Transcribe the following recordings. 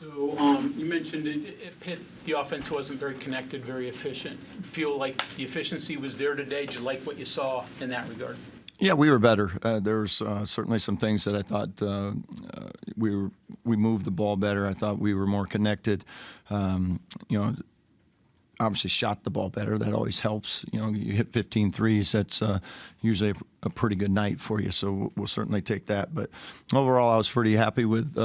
So you mentioned at Pitt, the offense wasn't very connected, very efficient. Feel like the efficiency was there today. Did you like what you saw in that regard? Yeah, we were better. There was certainly some things that I thought we moved the ball better. I thought we were more connected. Obviously shot the ball better. That always helps. You hit 15 threes. That's usually a pretty good night for you. So we'll certainly take that. But overall, I was pretty happy with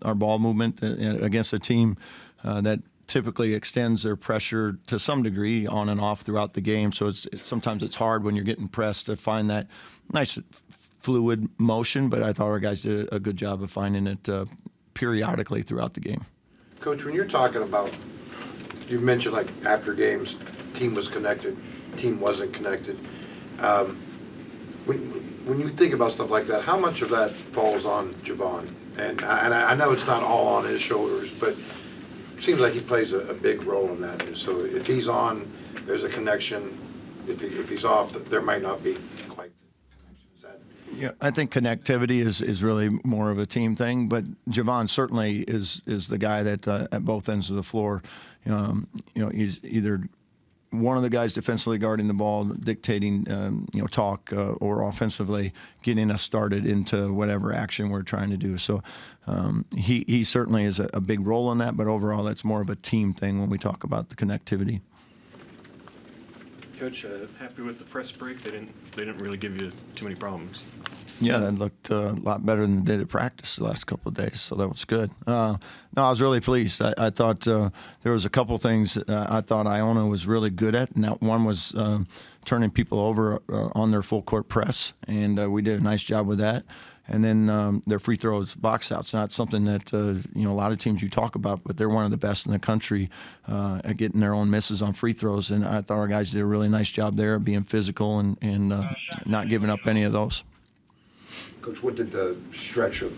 our ball movement against a team that typically extends their pressure to some degree on and off throughout the game. So sometimes it's hard when you're getting pressed to find that nice fluid motion. But I thought our guys did a good job of finding it periodically throughout the game. Coach, when you're talking about, you've mentioned like after games, team was connected, team wasn't connected. When you think about stuff like that, how much of that falls on Javon? And I know it's not all on his shoulders, but it seems like he plays a big role in that. And so if he's on, there's a connection. If he's off, there might not be quite the connection. Yeah, I think connectivity is really more of a team thing, but Javon certainly is the guy that at both ends of the floor, he's either one of the guys defensively guarding the ball, dictating, talk, or offensively getting us started into whatever action we're trying to do. So he certainly is a big role in that, but overall that's more of a team thing when we talk about the connectivity. Coach, happy with the press break? They didn't really give you too many problems. Yeah, that looked a lot better than it did at practice the last couple of days, so that was good. No, I was really pleased. I thought there was a couple things I thought Iona was really good at, and that one was turning people over on their full court press, and we did a nice job with that. And then their free throws, box outs, not something that a lot of teams you talk about, but they're one of the best in the country at getting their own misses on free throws. And I thought our guys did a really nice job there of being physical and not giving up any of those. Coach, what did the stretch of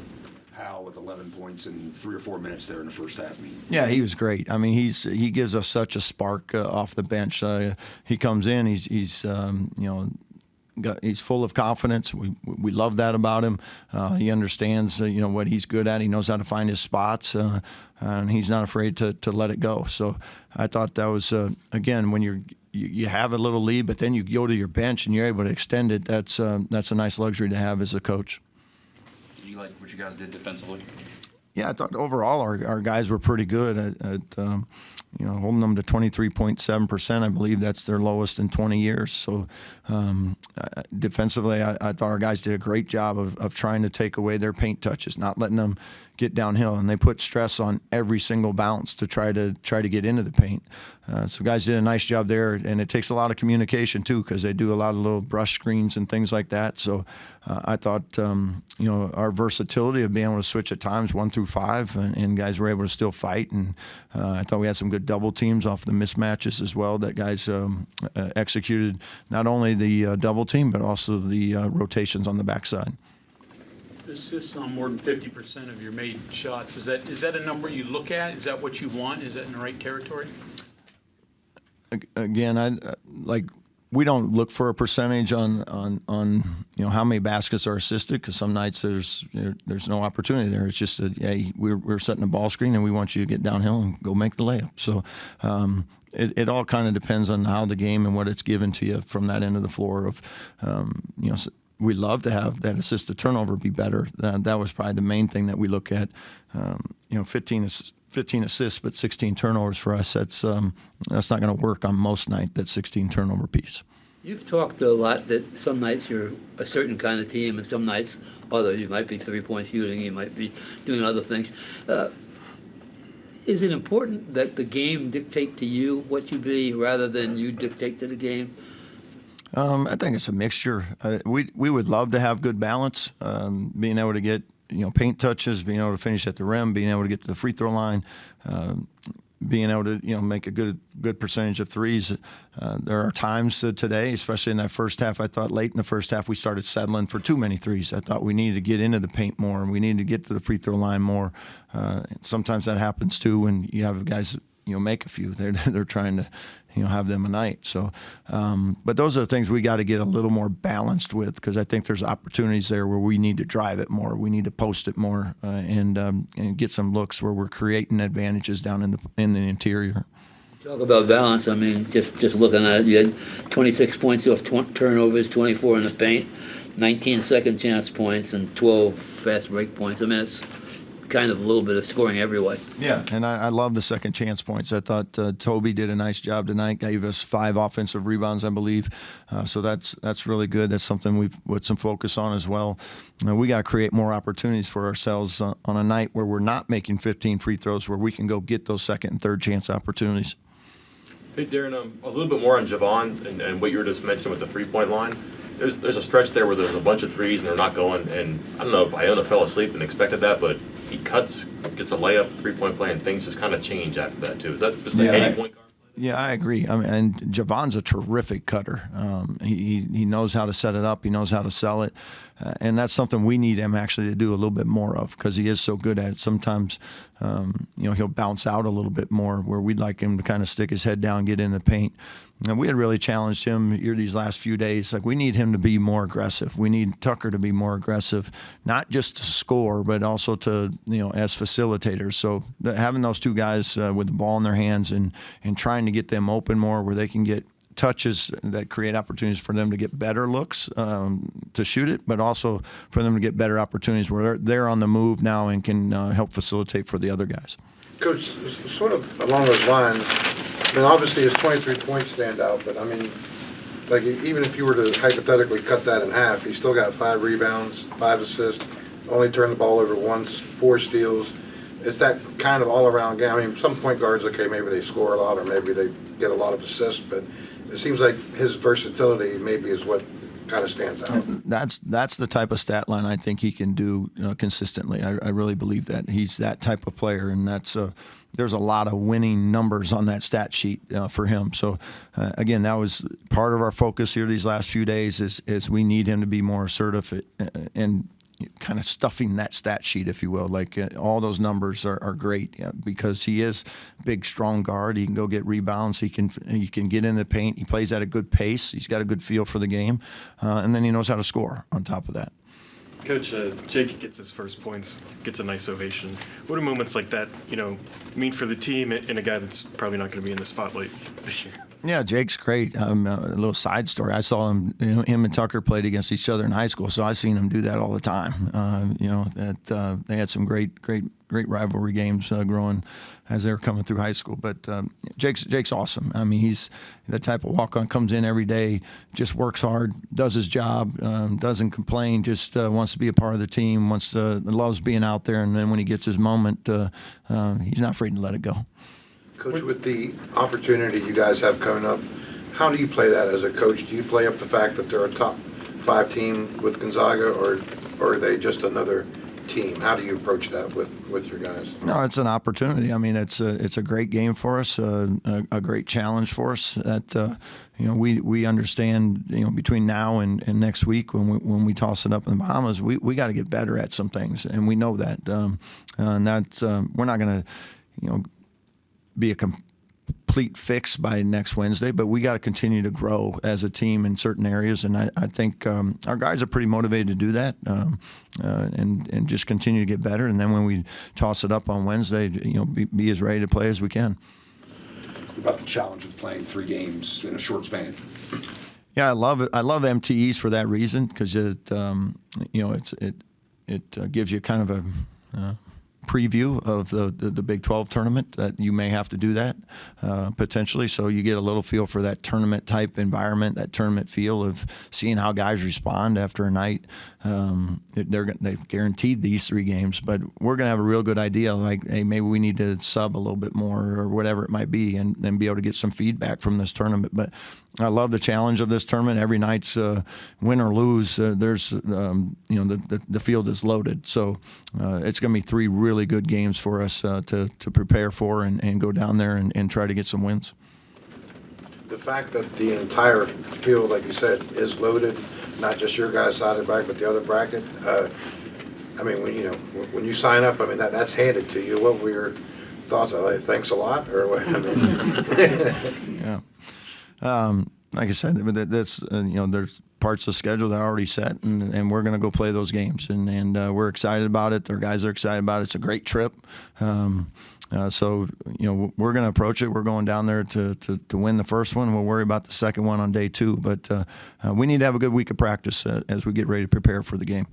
Hal with 11 points in 3 or 4 minutes there in the first half mean? Yeah, he was great. I mean, he gives us such a spark off the bench. He comes in, he's full of confidence. We love that about him. He understands what he's good at. He knows how to find his spots, and he's not afraid to let it go. So I thought that was again, when you have a little lead, but then you go to your bench and you're able to extend it. That's a nice luxury to have as a coach. Did you like what you guys did defensively? Yeah, I thought overall our guys were pretty good at holding them to 23.7%. I believe that's their lowest in 20 years. So defensively, I thought our guys did a great job of trying to take away their paint touches, not letting them get downhill, and they put stress on every single bounce to try to get into the paint. So guys did a nice job there, and it takes a lot of communication too, because they do a lot of little brush screens and things like that. So I thought our versatility of being able to switch at times 1 through 5, and guys were able to still fight, and I thought we had some good double teams off the mismatches as well that guys executed, not only the double team but also the rotations on the backside. Assists on more than 50% of your made shots. Is that a number you look at? Is that what you want? Is that in the right territory? Again, we don't look for a percentage on how many baskets are assisted, because some nights there's no opportunity there. It's just we're setting a ball screen and we want you to get downhill and go make the layup. So it all kind of depends on how the game and what it's given to you from that end of the floor. Of we love to have that assist to turnover be better. That was probably the main thing that we look at. 15 assists, but 16 turnovers for us. That's not going to work on most night. That 16 turnover piece. You've talked a lot that some nights you're a certain kind of team, and some nights other. You might be 3-point shooting. You might be doing other things. Is it important that the game dictate to you what you be rather than you dictate to the game? I think it's a mixture. We would love to have good balance, being able to get paint touches, being able to finish at the rim, being able to get to the free throw line, being able to make a good percentage of threes. There are times today, especially in that first half, I thought late in the first half we started settling for too many threes. I thought we needed to get into the paint more, and we needed to get to the free throw line more. Sometimes that happens too when you have guys make a few. They're trying to have them a night. So, but those are the things we got to get a little more balanced with, because I think there's opportunities there where we need to drive it more, we need to post it more, and get some looks where we're creating advantages down in the interior. Talk about balance. I mean, just looking at it, you had 26 points off turnovers, 24 in the paint, 19 second chance points, and 12 fast break points. I mean, it's kind of a little bit of scoring every way. Yeah, and I love the second chance points. I thought Toby did a nice job tonight. Gave us 5 offensive rebounds, I believe. So that's really good. That's something we've put some focus on as well. We got to create more opportunities for ourselves on a night where we're not making 15 free throws, where we can go get those second and third chance opportunities. Hey, Darren, a little bit more on Javon and what you were just mentioning with the three-point line. There's a stretch there where there's a bunch of threes and they're not going, and I don't know if Iona fell asleep and expected that, but he gets a layup, three-point play, and things just kind of change after that too. Is that just a heady point guard? Yeah, I agree. I mean, and Javon's a terrific cutter. He knows how to set it up. He knows how to sell it. And that's something we need him actually to do a little bit more of, because he is so good at it. Sometimes, he'll bounce out a little bit more, where we'd like him to kind of stick his head down, get in the paint. And we had really challenged him here these last few days. Like, we need him to be more aggressive. We need Tucker to be more aggressive, not just to score, but also to, as facilitators. So having those two guys with the ball in their hands and trying to get them open more, where they can get touches that create opportunities for them to get better looks to shoot it, but also for them to get better opportunities where they're on the move now and can help facilitate for the other guys. Coach, sort of along those lines, I mean, obviously his 23 points stand out, but I mean, like, even if you were to hypothetically cut that in half, he still got 5 rebounds, 5 assists, only turned the ball over once, 4 steals. It's that kind of all-around game. I mean, some point guards, okay, maybe they score a lot or maybe they get a lot of assists, but it seems like his versatility maybe is what kind of stands out. That's the type of stat line I think he can do consistently. I really believe that. He's that type of player, and there's a lot of winning numbers on that stat sheet for him. So, again, that was part of our focus here these last few days is we need him to be more assertive and kind of stuffing that stat sheet, if you will. Like, all those numbers are great because he is a big, strong guard. He can go get rebounds. He can get in the paint. He plays at a good pace. He's got a good feel for the game, and then he knows how to score on top of that. Coach, Jake gets his first points, gets a nice ovation. What do moments like that, mean for the team and a guy that's probably not going to be in the spotlight this year? Yeah, Jake's great. A little side story. I saw him. Him and Tucker played against each other in high school, so I've seen him do that all the time. They had some great rivalry games growing as they were coming through high school. But Jake's awesome. I mean, he's the type of walk-on, comes in every day, just works hard, does his job, doesn't complain, just wants to be a part of the team, loves being out there, and then when he gets his moment, he's not afraid to let it go. Coach, with the opportunity you guys have coming up, how do you play that as a coach? Do you play up the fact that they're a top 5 team with Gonzaga, or are they just another team? How do you approach that with your guys? No, it's an opportunity. I mean, it's a great game for us, a great challenge for us. That we understand. Between now and next week, when we toss it up in the Bahamas, we got to get better at some things, and we know that. And that's we're not going to be a complete fix by next Wednesday, but we got to continue to grow as a team in certain areas, and I think our guys are pretty motivated to do that, and just continue to get better. And then when we toss it up on Wednesday, be as ready to play as we can. About the challenge of playing 3 games in a short span. Yeah, I love it. I love MTEs for that reason, because it gives you kind of a preview of the Big 12 tournament, that you may have to do that potentially. So you get a little feel for that tournament type environment, that tournament feel of seeing how guys respond after a night. They've guaranteed these 3 games, but we're going to have a real good idea, like, hey, maybe we need to sub a little bit more or whatever it might be, and be able to get some feedback from this tournament. But I love the challenge of this tournament. Every night's win or lose, there's the field is loaded. So it's going to be 3 really good games for us to prepare for and go down there and try to get some wins. The fact that the entire field, like you said, is loaded, not just your guys' side of the bracket, but the other bracket. I mean, when you sign up, I mean, that's handed to you. What were your thoughts? Are they, thanks a lot, or what? I mean, Yeah. Like I said, that's there's parts of the schedule that are already set, and we're going to go play those games, and we're excited about it. Our guys are excited about it. It's a great trip. So we're going to approach it. We're going down there to win the first one. We'll worry about the second one on day 2. But we need to have a good week of practice as we get ready to prepare for the game.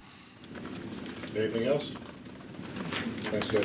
Anything else? Thanks, guys.